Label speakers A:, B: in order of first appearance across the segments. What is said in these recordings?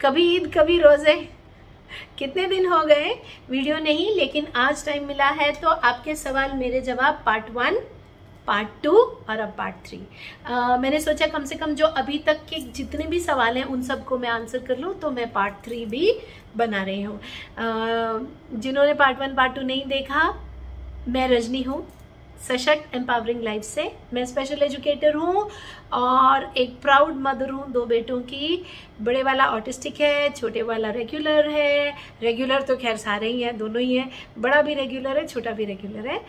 A: कभी ईद कभी रोजे। कितने दिन हो गए वीडियो नहीं, लेकिन आज टाइम मिला है तो आपके सवाल मेरे जवाब पार्ट 1, पार्ट 2 और अब पार्ट 3। मैंने सोचा कम से कम जो अभी तक के जितने भी सवाल हैं उन सबको मैं आंसर कर लूँ, तो मैं पार्ट 3 भी बना रही हूँ। जिन्होंने पार्ट 1 पार्ट 2 नहीं देखा, मैं रजनी हूँ सशक्त एम्पावरिंग लाइफ से। मैं स्पेशल एजुकेटर हूँ और एक प्राउड मदर हूँ 2 बेटों की। बड़े वाला ऑटिस्टिक है, छोटे वाला रेगुलर है। रेगुलर तो खैर सारे ही हैं, दोनों ही हैं, बड़ा भी रेगुलर है, छोटा भी रेगुलर है।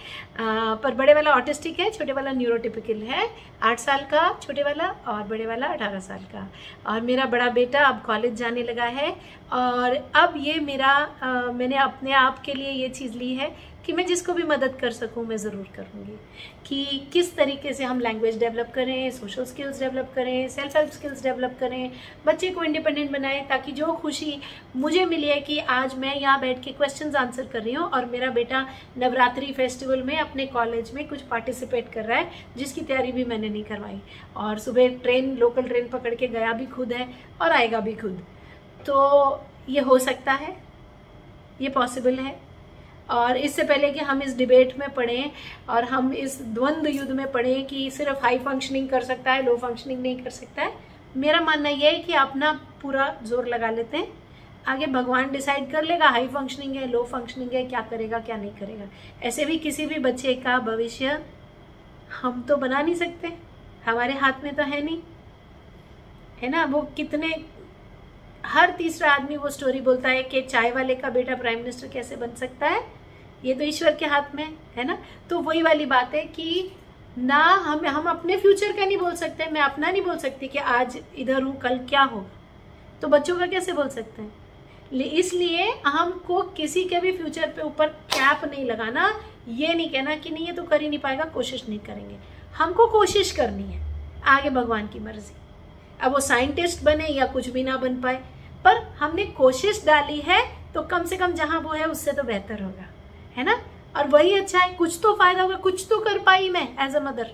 A: पर बड़े वाला ऑटिस्टिक है, छोटे वाला न्यूरोटिपिकल है। 8 साल का छोटे वाला और बड़े वाला 18 साल का। और मेरा बड़ा बेटा अब कॉलेज जाने लगा है। और अब ये मेरा मैंने अपने आप के लिए ये चीज़ ली है कि मैं जिसको भी मदद कर सकूं मैं ज़रूर करूंगी, कि किस तरीके से हम लैंग्वेज डेवलप करें, सोशल स्किल्स डेवलप करें, सेल्फ हेल्प स्किल्स डेवलप करें, बच्चे को इंडिपेंडेंट बनाएं, ताकि जो खुशी मुझे मिली है कि आज मैं यहाँ बैठ के क्वेश्चंस आंसर कर रही हूँ और मेरा बेटा नवरात्रि फेस्टिवल में अपने कॉलेज में कुछ पार्टिसिपेट कर रहा है, जिसकी तैयारी भी मैंने नहीं करवाई। और सुबह लोकल ट्रेन पकड़ के गया भी खुद है और आएगा भी खुद। तो ये हो सकता है, ये पॉसिबल है। और इससे पहले कि हम इस डिबेट में पढ़ें और हम इस द्वंद्व युद्ध में पढ़ें कि सिर्फ हाई फंक्शनिंग कर सकता है, लो फंक्शनिंग नहीं कर सकता है, मेरा मानना यह है कि अपना पूरा जोर लगा लेते हैं। आगे भगवान डिसाइड कर लेगा हाई फंक्शनिंग है, लो फंक्शनिंग है, क्या करेगा क्या नहीं करेगा। ऐसे भी किसी भी बच्चे का भविष्य हम तो बना नहीं सकते, हमारे हाथ में तो है नहीं, है ना। वो कितने, हर तीसरा आदमी वो स्टोरी बोलता है कि चाय वाले का बेटा प्राइम मिनिस्टर कैसे बन सकता है, ये तो ईश्वर के हाथ में है ना। तो वही वाली बात है कि ना हम अपने फ्यूचर का नहीं बोल सकते। मैं अपना नहीं बोल सकती कि आज इधर हूं कल क्या हो, तो बच्चों का कैसे बोल सकते हैं। इसलिए हमको किसी के भी फ्यूचर पे ऊपर कैप नहीं लगाना, ये नहीं कहना कि नहीं ये तो कर ही नहीं पाएगा, कोशिश नहीं करेंगे। हमको कोशिश करनी है, आगे भगवान की मर्जी। अब वो साइंटिस्ट बने या कुछ भी ना बन पाए, पर हमने कोशिश डाली है तो कम से कम जहां वो है उससे तो बेहतर होगा, है ना। और वही अच्छा है, कुछ तो फायदा होगा, कुछ तो कर पाई मैं एज अ मदर,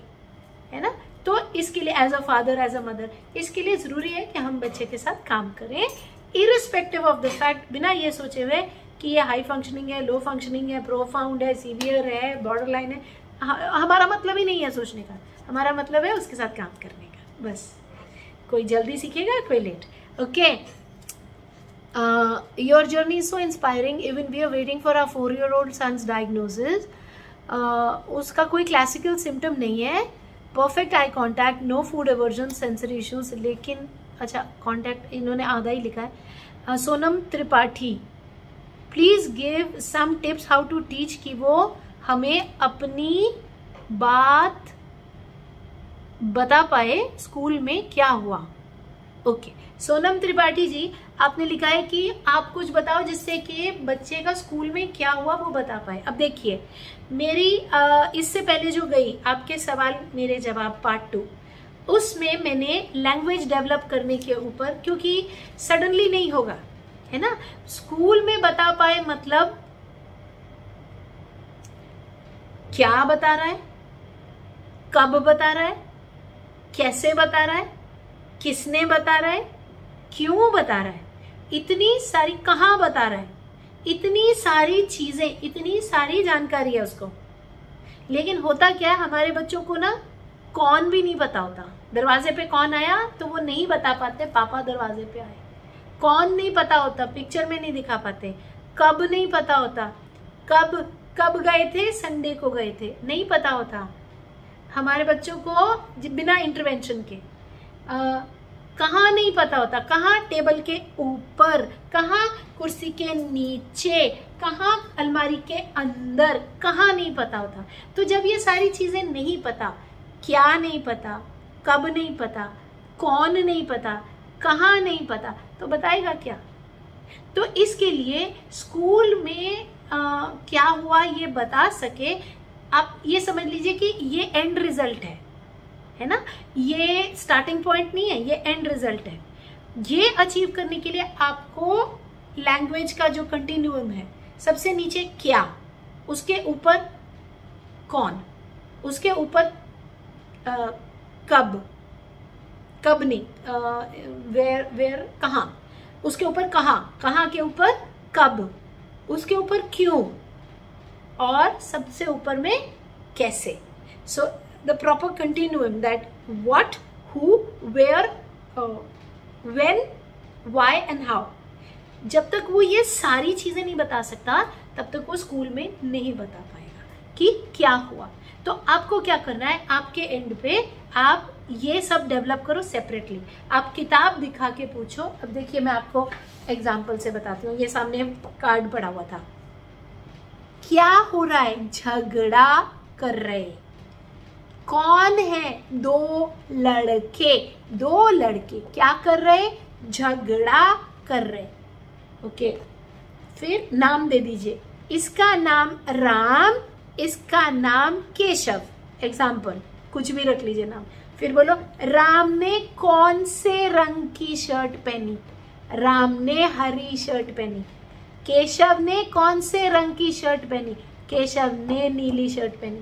A: है ना। तो इसके लिए as a father, as a mother, इसके लिए जरूरी है कि हम बच्चे के साथ काम करें, इरिस्पेक्टिव ऑफ द फैक्ट, बिना ये सोचे हुए कि ये हाई फंक्शनिंग है, लो फंक्शनिंग है, प्रोफाउंड है, सीवियर है, बॉर्डर लाइन है। हमारा मतलब ही नहीं है सोचने का, हमारा मतलब है उसके साथ काम करने का, बस। कोई जल्दी सीखेगा, कोई late. Okay, your journey is so inspiring. Even we are waiting for our 4-year-old son's diagnosis. उसका कोई क्लासिकल सिम्टम नहीं है, perfect eye contact, no food aversion, sensory issues. लेकिन अच्छा, कॉन्टैक्ट इन्होंने आधा ही लिखा है। Sonam Tripathi, please give some tips how to teach, कि वो हमें अपनी बात बता पाए स्कूल में क्या हुआ। ओके, सोनम त्रिपाठी जी, आपने लिखा है कि आप कुछ बताओ जिससे कि बच्चे का स्कूल में क्या हुआ वो बता पाए। अब देखिए, मेरी इससे पहले जो गई आपके सवाल मेरे जवाब पार्ट 2, उसमें मैंने लैंग्वेज डेवलप करने के ऊपर, क्योंकि सडनली नहीं होगा, है ना। स्कूल में बता पाए मतलब क्या बता रहा है, कब बता रहा है, कैसे बता रहा है, किसने बता रहा है, क्यों बता रहा है, इतनी सारी, कहाँ बता रहा है, इतनी सारी चीजें, इतनी सारी जानकारी है उसको। लेकिन होता क्या है, हमारे बच्चों को ना कौन भी नहीं पता होता। दरवाजे पे कौन आया तो वो नहीं बता पाते पापा दरवाजे पे आए। कौन नहीं पता होता, पिक्चर में नहीं दिखा पाते। कब नहीं पता होता, कब गए थे, संडे को गए थे, नहीं पता होता हमारे बच्चों को बिना इंटरवेंशन के। कहाँ नहीं पता होता, कहाँ टेबल के ऊपर, कहाँ कुर्सी के नीचे, कहाँ अलमारी के अंदर, कहाँ नहीं पता होता। तो जब ये सारी चीजें नहीं पता, क्या नहीं पता, कब नहीं पता, कौन नहीं पता, कहाँ नहीं पता, तो बताएगा क्या। तो इसके लिए स्कूल में क्या हुआ ये बता सके, आप ये समझ लीजिए कि ये एंड रिजल्ट है ना, ये स्टार्टिंग पॉइंट नहीं है, ये एंड रिजल्ट है। ये अचीव करने के लिए आपको लैंग्वेज का जो कंटिन्यूम है, सबसे नीचे क्या, उसके ऊपर कौन, उसके ऊपर कब नहीं, वेयर कहाँ, उसके ऊपर कहाँ, कहाँ के ऊपर कब, उसके ऊपर क्यों, और सबसे ऊपर में कैसे. So the proper continuum that what, who, where, when, why and how. जब तक वो ये सारी चीजें नहीं बता सकता तब तक वो स्कूल में नहीं बता पाएगा कि क्या हुआ. तो आपको क्या करना है, आपके एंड पे आप ये सब डेवलप करो सेपरेटली. आप किताब दिखा के पूछो. अब देखिए मैं आपको एग्जाम्पल से बताती हूँ. ये सामने कार्ड पड़ा हुआ था. क्या हो रहा है, झगड़ा कर रहे. कौन है, दो लड़के. दो लड़के क्या कर रहे, झगड़ा कर रहे. ओके, फिर नाम दे दीजिए. इसका नाम राम, इसका नाम केशव. एग्जाम्पल कुछ भी रख लीजिए नाम. फिर बोलो राम ने कौन से रंग की शर्ट पहनी. राम ने हरी शर्ट पहनी. केशव ने कौन से रंग की शर्ट पहनी. केशव ने नीली शर्ट पहनी.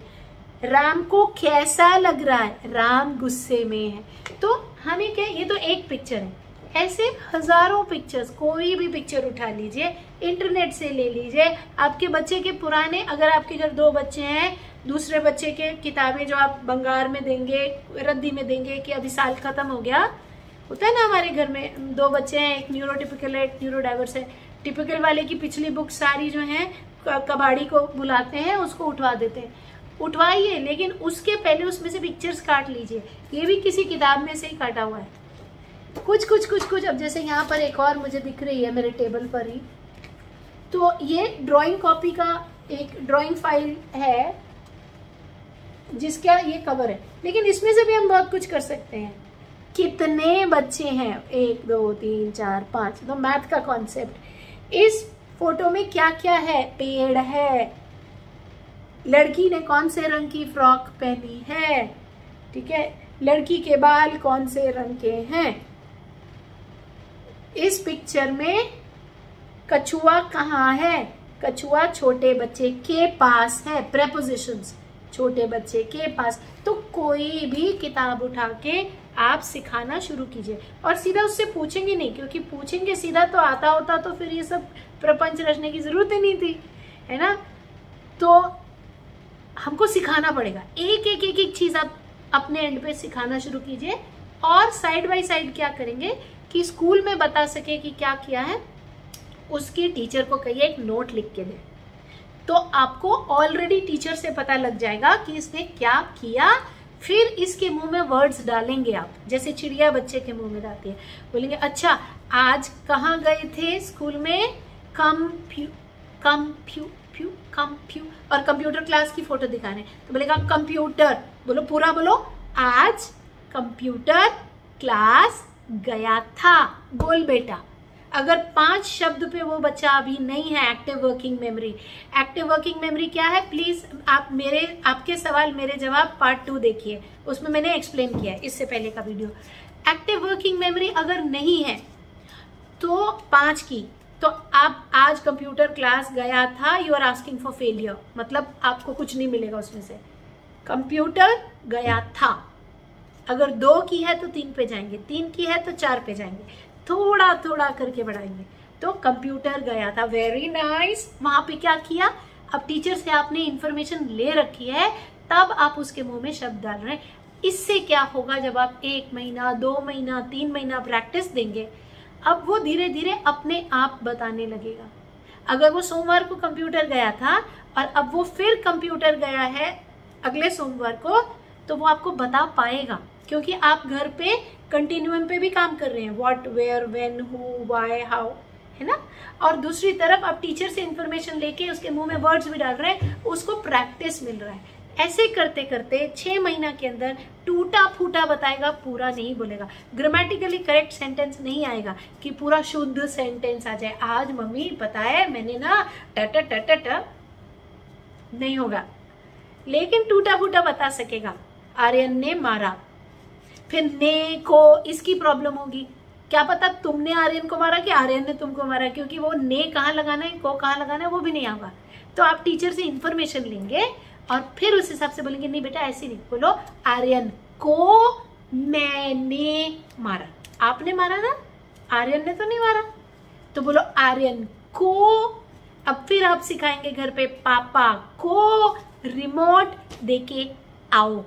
A: राम को कैसा लग रहा है, राम गुस्से में है. तो हमें क्या, ये तो एक पिक्चर है. ऐसे हजारों पिक्चर्स, कोई भी पिक्चर उठा लीजिए, इंटरनेट से ले लीजिए. आपके बच्चे के पुराने, अगर आपके घर 2 बच्चे हैं, दूसरे बच्चे के किताबें जो आप बंगार में देंगे, रद्दी में देंगे कि अभी साल खत्म हो गया, होता है ना हमारे घर में 2 बच्चे हैं, एक न्यूरोटिपिकल है, एक न्यूरोडाइवर्स है. टिपिकल वाले की पिछली बुक सारी जो है कबाड़ी को बुलाते हैं, उसको उठवा देते हैं. उठवाइए, लेकिन उसके पहले उसमें से पिक्चर्स काट लीजिए. ये भी किसी किताब में से ही काटा हुआ है. कुछ कुछ कुछ कुछ. अब जैसे यहाँ पर एक और मुझे दिख रही है मेरे टेबल पर ही, तो ये ड्राइंग कॉपी का एक ड्राइंग फाइल है जिसका ये कवर है. लेकिन इसमें से भी हम बहुत कुछ कर सकते हैं. कितने बच्चे हैं, 1 2 3 4 5. तो मैथ का कॉन्सेप्ट. इस फोटो में क्या क्या है, पेड़ है. लड़की ने कौन से रंग की फ्रॉक पहनी है, ठीक है. लड़की के बाल कौन से रंग के हैं. इस पिक्चर में कछुआ कहाँ है, कछुआ छोटे बच्चे के पास है. प्रेपोजिशंस, छोटे बच्चे के पास. तो कोई भी किताब उठा के आप सिखाना शुरू कीजिए. और सीधा उससे पूछेंगे नहीं, क्योंकि पूछेंगे सीधा तो आता होता तो फिर ये सब प्रपंच रचने की जरूरत ही नहीं थी, है ना. तो हमको सिखाना पड़ेगा. एक एक एक एक चीज आप अपने एंड पे सिखाना शुरू कीजिए. और साइड बाय साइड क्या करेंगे कि स्कूल में बता सके कि क्या किया है, उसकी टीचर को कहिए एक नोट लिख के दे. तो आपको ऑलरेडी टीचर से पता लग जाएगा कि इसने क्या किया. फिर इसके मुंह में वर्ड्स डालेंगे आप, जैसे चिड़िया बच्चे के मुंह में डालती है. बोलेंगे अच्छा आज कहाँ गए थे स्कूल में, कंप्यू कंप्यू फ्यू कंप्यू. और कंप्यूटर क्लास की फोटो दिखा रहे हैं तो बोलेगा कंप्यूटर. बोलो पूरा बोलो, आज कंप्यूटर क्लास गया था. बोल बेटा. अगर 5 शब्द पे वो बच्चा अभी नहीं है, active working memory. Active working memory क्या है, प्लीज आप आपके सवाल मेरे जवाब पार्ट 2 देखिए, उसमें मैंने एक्सप्लेन किया है इससे पहले का वीडियो. एक्टिव वर्किंग मेमोरी अगर नहीं है तो 5 की, तो आप आज कंप्यूटर क्लास गया था, you are asking for failure. मतलब आपको कुछ नहीं मिलेगा उसमें से. कंप्यूटर गया था. अगर 2 की है तो 3 पे जाएंगे, 3 की है तो 4 पे जाएंगे, थोड़ा थोड़ा करके बढ़ाएंगे. तो कंप्यूटर गया था, वेरी नाइस. वहां पे क्या किया, अब टीचर से आपने इंफॉर्मेशन ले रखी है, तब आप उसके मुंह में शब्द डाल रहे हैं. इससे क्या होगा, जब आप 1 महीना 2 महीना 3 महीना प्रैक्टिस देंगे, अब वो धीरे धीरे अपने आप बताने लगेगा. अगर वो सोमवार को कंप्यूटर गया था और अब वो फिर कंप्यूटर गया है अगले सोमवार को, तो वो आपको बता पाएगा, क्योंकि आप घर पे कंटिन्यूम पे भी काम कर रहे हैं. What, where, when, who, why, how, है ना. और दूसरी तरफ आप टीचर से इंफॉर्मेशन लेके उसके मुंह में वर्ड्स भी डाल रहे हैं, उसको प्रैक्टिस मिल रहा है. ऐसे करते करते 6 महीना के अंदर टूटा फूटा बताएगा, पूरा नहीं बोलेगा. ग्रामेटिकली करेक्ट सेंटेंस नहीं आएगा कि पूरा शुद्ध सेंटेंस आ जाए. आज मम्मी पता है मैंने ना ट ट ट ट, नहीं होगा. लेकिन टूटा फूटा बता सकेगा. आर्यन ने मारा. फिर ने को इसकी प्रॉब्लम होगी, क्या पता तुमने आर्यन को मारा कि आर्यन ने तुमको मारा, क्योंकि वो ने कहाँ लगाना है, को कहाँ लगाना है, वो भी नहीं आएगा. तो आप टीचर से इंफॉर्मेशन लेंगे और फिर उस हिसाब से बोलेंगे. नहीं बेटा ऐसे नहीं, बोलो आर्यन को मैंने मारा. आपने मारा ना, आर्यन ने तो नहीं मारा. तो बोलो आर्यन को। अब फिर आप सिखाएंगे घर पे, पापा को रिमोट देके आओ।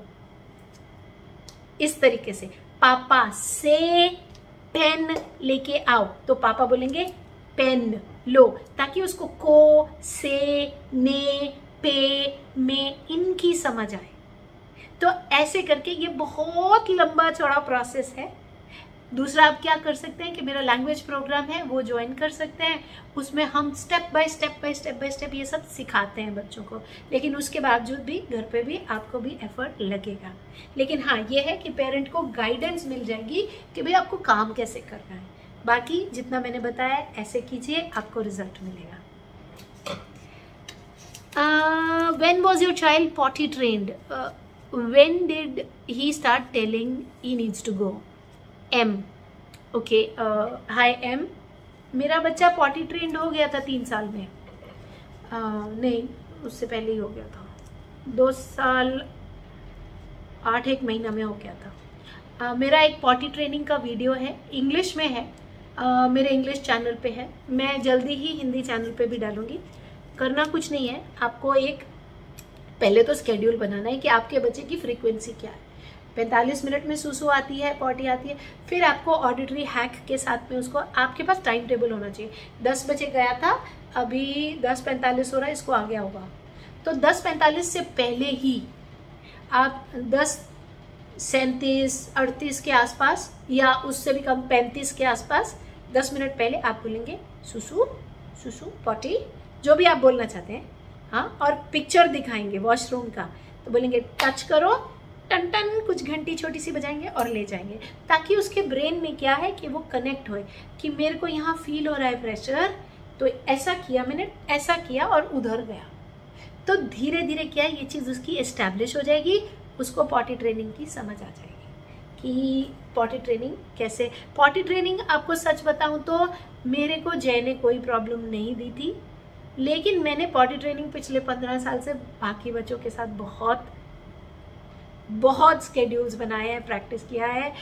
A: इस तरीके से पापा से पेन लेके आओ, तो पापा बोलेंगे पेन लो, ताकि उसको को, से, ने, पे, में इनकी समझ आए। तो ऐसे करके ये बहुत लंबा चौड़ा प्रोसेस है। दूसरा आप क्या कर सकते हैं कि मेरा लैंग्वेज प्रोग्राम है वो ज्वाइन कर सकते हैं, उसमें हम स्टेप बाय स्टेप ये सब सिखाते हैं बच्चों को। लेकिन उसके बावजूद भी घर पे भी आपको भी एफर्ट लगेगा। लेकिन हाँ, ये है कि पेरेंट को गाइडेंस मिल जाएगी कि भाई आपको काम कैसे करना है। बाकी जितना मैंने बताया ऐसे कीजिए, आपको रिजल्ट मिलेगा। When was your child potty trained? When did he start telling he needs to go? M. Okay. Hi M. मेरा बच्चा पॉटी ट्रेंड हो गया था 3 साल में। नहीं, उससे पहले ही हो गया था। 2 साल 8 महीना में हो गया था। मेरा एक पॉटी ट्रेनिंग का वीडियो है, इंग्लिश में है, मेरे इंग्लिश चैनल पे है। मैं जल्दी ही हिंदी चैनल पे भी डालूंगी। करना कुछ नहीं है, आपको एक पहले तो स्केड्यूल बनाना है कि आपके बच्चे की फ्रीक्वेंसी क्या है। 45 मिनट में सुसु आती है, पॉटी आती है। फिर आपको ऑडिटरी हैक के साथ में उसको, आपके पास टाइम टेबल होना चाहिए। 10 बजे गया था, अभी 10:45 हो रहा है, इसको आ गया होगा। तो 10:45 से पहले ही आप 10:37, 38 के आसपास या उससे भी कम 35 के आसपास 10 मिनट पहले आप बोलेंगे सुसु, सुसु, पॉटी, जो भी आप बोलना चाहते हैं। हाँ, और पिक्चर दिखाएंगे वॉशरूम का, तो बोलेंगे टच करो, टन टन कुछ घंटी छोटी सी बजाएंगे और ले जाएंगे, ताकि उसके ब्रेन में क्या है कि वो कनेक्ट होए कि मेरे को यहाँ फील हो रहा है प्रेशर, तो ऐसा किया मैंने, ऐसा किया और उधर गया। तो धीरे धीरे क्या है, ये चीज़ उसकी एस्टैब्लिश हो जाएगी, उसको पॉटी ट्रेनिंग की समझ आ जाएगी कि पॉटी ट्रेनिंग कैसे। पॉटी ट्रेनिंग आपको सच बताऊं तो मेरे को जय ने कोई प्रॉब्लम नहीं दी थी, लेकिन मैंने पॉटी ट्रेनिंग पिछले 15 साल से बाकी बच्चों के साथ बहुत स्केड्यूल्स बनाए हैं, प्रैक्टिस किया है,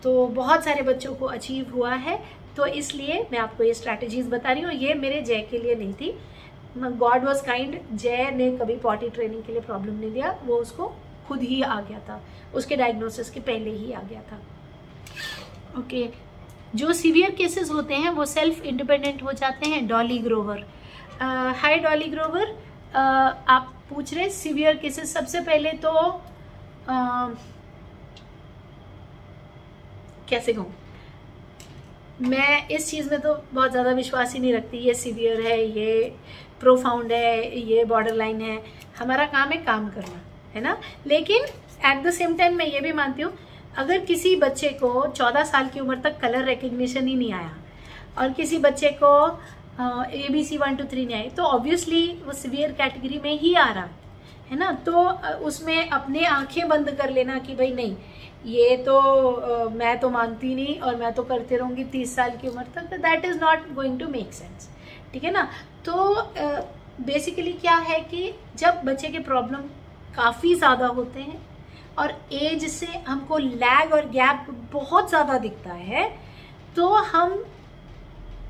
A: तो बहुत सारे बच्चों को अचीव हुआ है। तो इसलिए मैं आपको ये स्ट्रैटेजीज बता रही हूँ। ये मेरे जय के लिए नहीं थी, गॉड वॉज काइंड। जय ने कभी पॉटी ट्रेनिंग के लिए प्रॉब्लम नहीं दिया, वो उसको खुद ही आ गया था, उसके डायग्नोसिस के पहले ही आ गया था। ओके, जो सीवियर केसेस होते हैं वो सेल्फ इंडिपेंडेंट हो जाते हैं। डॉली ग्रोवर, हाय डॉली ग्रोवर, आप पूछ रहे सीवियर केसेस। सबसे पहले तो कैसे कहूँ, मैं इस चीज़ में तो बहुत ज़्यादा विश्वास ही नहीं रखती। ये सीवियर है, ये प्रोफाउंड है, ये बॉर्डर लाइन है। हमारा काम है काम करना, है ना। लेकिन एट द सेम टाइम मैं ये भी मानती हूँ, अगर किसी बच्चे को 14 साल की उम्र तक कलर रिकग्निशन ही नहीं आया और किसी बच्चे को ABC 1 2 3 नहीं आई, तो ऑब्वियसली वो सीवियर कैटेगरी में ही आ रहा है ना। तो उसमें अपने आंखें बंद कर लेना कि भाई नहीं, ये तो मैं तो मानती नहीं और मैं तो करते रहूँगी 30 साल की उम्र तक, that is not going to make sense, ठीक है ना। तो बेसिकली क्या है कि जब बच्चे के प्रॉब्लम काफ़ी ज़्यादा होते हैं और एज से हमको लैग और गैप बहुत ज़्यादा दिखता है, तो हम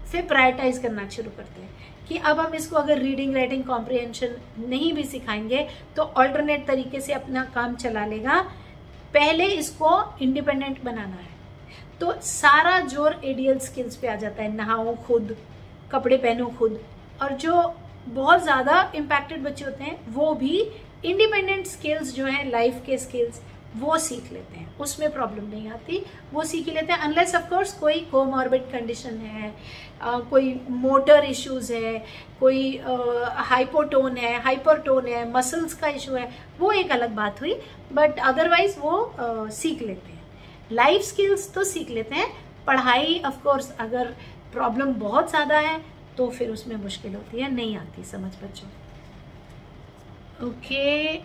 A: फिर प्रायोरिटाइज करना शुरू करते हैं कि अब हम इसको अगर रीडिंग, राइटिंग, कॉम्प्रिहेंशन नहीं भी सिखाएंगे तो ऑल्टरनेट तरीके से अपना काम चला लेगा। पहले इसको इंडिपेंडेंट बनाना है, तो सारा जोर एडीएल स्किल्स पे आ जाता है। नहाओ खुद, कपड़े पहनो खुद, और जो बहुत ज़्यादा इम्पैक्टेड बच्चे होते हैं वो भी इंडिपेंडेंट स्किल्स जो हैं, लाइफ के स्किल्स, वो सीख लेते हैं, उसमें प्रॉब्लम नहीं आती, वो सीख लेते हैं। अनलेस ऑफ कोर्स कोई कोमॉर्बिड कंडीशन है, कोई मोटर इश्यूज है, कोई हाइपोटोन है, हाइपरटोन है, मसल्स का इशू है, वो एक अलग बात हुई, बट अदरवाइज वो सीख लेते हैं। लाइफ स्किल्स तो सीख लेते हैं। पढ़ाई ऑफ कोर्स अगर प्रॉब्लम बहुत ज़्यादा है तो फिर उसमें मुश्किल होती है, नहीं आती समझ बच्चों। ओके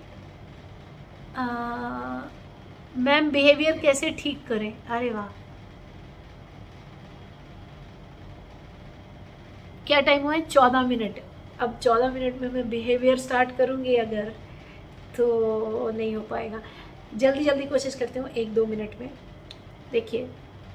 A: मैम, बिहेवियर कैसे ठीक करें? अरे वाह, क्या टाइम हुआ है? 14 मिनट। अब 14 मिनट में मैं बिहेवियर स्टार्ट करूंगी अगर, तो नहीं हो पाएगा। जल्दी जल्दी कोशिश करती हूँ 1-2 मिनट में। देखिए,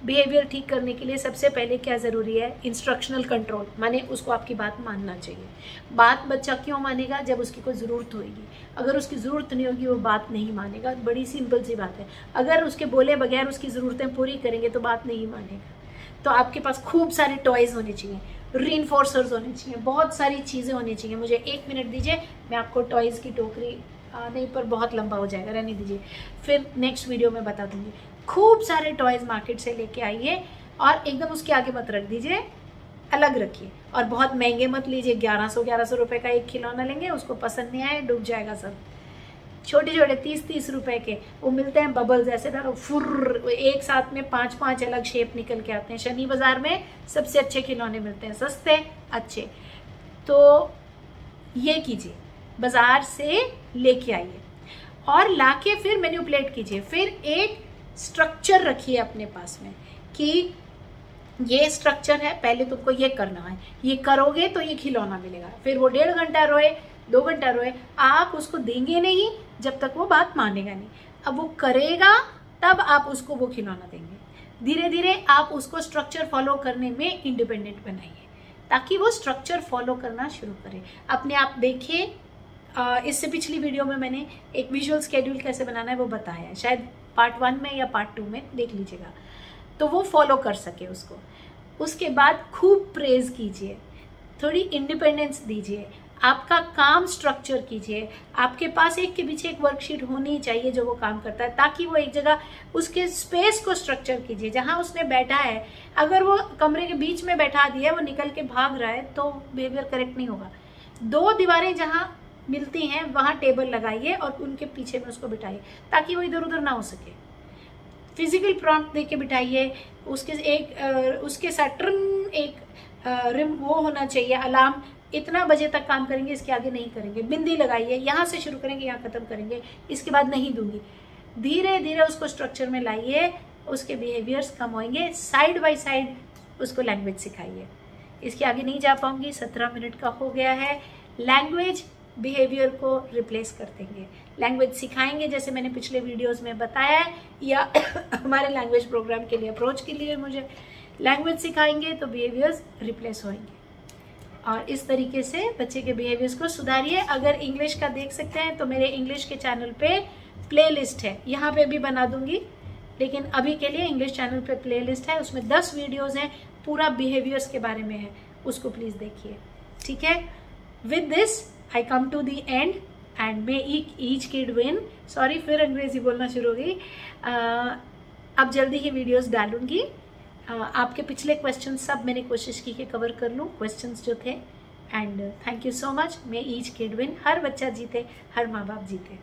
A: बिहेवियर ठीक करने के लिए सबसे पहले क्या ज़रूरी है? इंस्ट्रक्शनल कंट्रोल, माने उसको आपकी बात मानना चाहिए। बात बच्चा क्यों मानेगा? जब उसकी कोई ज़रूरत होगी। अगर उसकी ज़रूरत नहीं होगी वो बात नहीं मानेगा। बड़ी सिंपल सी बात है। अगर उसके बोले बगैर उसकी ज़रूरतें पूरी करेंगे तो बात नहीं मानेगा। तो आपके पास खूब सारे टॉयज़ होने चाहिए, रीइंफोर्सर्स होने चाहिए, बहुत सारी चीज़ें होनी चाहिए। मुझे 1 मिनट दीजिए, मैं आपको टॉयज़ की टोकरी नहीं पर बहुत लंबा हो जाएगा, रहने दीजिए, फिर नेक्स्ट वीडियो में बता दूंगी। खूब सारे टॉयज़ मार्केट से लेके आइए और एकदम उसके आगे मत रख दीजिए, अलग रखिए। और बहुत महंगे मत लीजिए, 1100 रुपए का एक खिलौना लेंगे, उसको पसंद नहीं आए डूब जाएगा सब। छोटे छोटे 30 रुपए के वो मिलते हैं, बबल्स ऐसे ना फुर्र, एक साथ में 5 अलग शेप निकल के आते हैं। शनि बाजार में सबसे अच्छे खिलौने मिलते हैं, सस्ते अच्छे। तो ये कीजिए, बाजार से लेके आइए और लाके फिर मैनिपुलेट कीजिए। फिर एक स्ट्रक्चर रखिए अपने पास में कि ये स्ट्रक्चर है, पहले तुमको ये करना है, ये करोगे तो ये खिलौना मिलेगा। फिर वो 1.5 घंटा रोए, 2 घंटा रोए, आप उसको देंगे नहीं जब तक वो बात मानेगा नहीं। अब वो करेगा तब आप उसको वो खिलौना देंगे। धीरे धीरे आप उसको स्ट्रक्चर फॉलो करने में इंडिपेंडेंट बनाइए ताकि वो स्ट्रक्चर फॉलो करना शुरू करे। अपने आप देखिए, इससे पिछली वीडियो में मैंने एक विजुअल स्केड्यूल कैसे बनाना है वो बताया है, शायद पार्ट 1 में या पार्ट 2 में देख लीजिएगा, तो वो फॉलो कर सके उसको। उसके बाद खूब प्रेज कीजिए, थोड़ी इंडिपेंडेंस दीजिए, आपका काम स्ट्रक्चर कीजिए। आपके पास एक के पीछे एक वर्कशीट होनी चाहिए जो वो काम करता है, ताकि वो एक जगह उसके स्पेस को स्ट्रक्चर कीजिए जहां उसने बैठा है। अगर वो कमरे के बीच में बैठा दिया है, वो निकल के भाग रहा है, तो बिहेवियर करेक्ट नहीं होगा। 2 दीवारें जहां मिलती हैं वहां टेबल लगाइए और उनके पीछे में उसको बिठाइए ताकि वो इधर उधर ना हो सके। फिजिकल प्रॉम्प्ट दे के बिठाइए, उसके साथ ट्रिम एक रिम वो होना चाहिए, अलार्म, इतना बजे तक काम करेंगे, इसके आगे नहीं करेंगे। बिंदी लगाइए, यहाँ से शुरू करेंगे यहाँ खत्म करेंगे, इसके बाद नहीं दूंगी। धीरे धीरे उसको स्ट्रक्चर में लाइए, उसके बिहेवियर्स कम होंगे। साइड बाय साइड उसको लैंग्वेज सिखाइए। इसके आगे नहीं जा पाऊंगी, 17 मिनट का हो गया है। लैंग्वेज बिहेवियर को रिप्लेस कर देंगे। लैंग्वेज सिखाएंगे जैसे मैंने पिछले वीडियोस में बताया है, या हमारे लैंग्वेज प्रोग्राम के लिए अप्रोच के लिए मुझे लैंग्वेज सिखाएंगे तो बिहेवियर्स रिप्लेस होंगे। और इस तरीके से बच्चे के बिहेवियर्स को सुधारिए। अगर इंग्लिश का देख सकते हैं तो मेरे इंग्लिश के चैनल पे प्लेलिस्ट है, यहाँ पे भी बना दूंगी, लेकिन अभी के लिए इंग्लिश चैनल पे प्लेलिस्ट है, उसमें 10 वीडियोज हैं, पूरा बिहेवियर्स के बारे में है, उसको प्लीज देखिए। ठीक है, with this I come to the end and may each kid win। Sorry, फिर अंग्रेजी बोलना शुरू हो गई। अब जल्दी ही वीडियोस डालूंगी। आपके पिछले क्वेश्चन सब मैंने कोशिश की कि कवर कर लूँ, क्वेश्चंस जो थे। And thank you so much. May each kid win, हर बच्चा जीते, हर माँ बाप जीते।